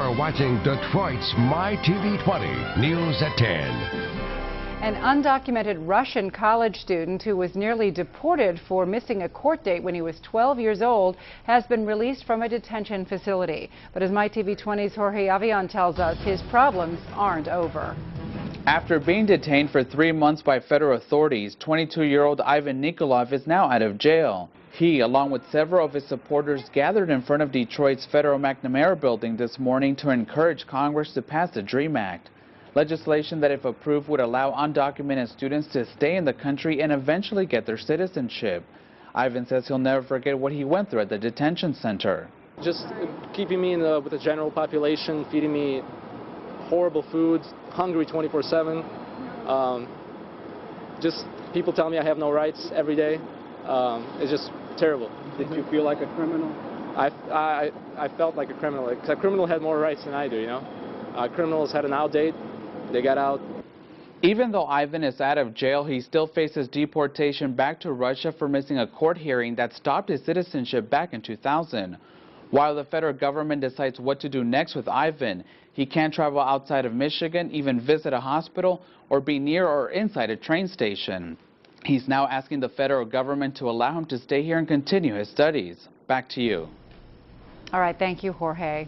are watching Detroit's Mytv20 News at 10. An undocumented Russian college student who was nearly deported for missing a court date when he was 12 years old has been released from a detention facility. But as Mytv20's Jorge Avion tells us, his problems aren't over. After being detained for 3 months by federal authorities, 22-year-old Ivan Nikolov is now out of jail. He, along with several of his supporters, gathered in front of Detroit's federal McNamara building this morning to encourage Congress to pass the DREAM Act. Legislation that, if approved, would allow undocumented students to stay in the country and eventually get their citizenship. Ivan says he'll never forget what he went through at the detention center. Just keeping me with the general population, feeding me horrible foods, hungry 24/7. Just people tell me I have no rights every day. It's just terrible. Did you feel like a criminal? I felt like a criminal. Because a criminal had more rights than I do, you know. Criminals had an out date. They got out. Even though Ivan is out of jail, he still faces deportation back to Russia for missing a court hearing that stopped his citizenship back in 2000. While the federal government decides what to do next with Ivan, he can't travel outside of Michigan, even visit a hospital, or be near or inside a train station. He's now asking the federal government to allow him to stay here and continue his studies. Back to you. All right, thank you, Jorge.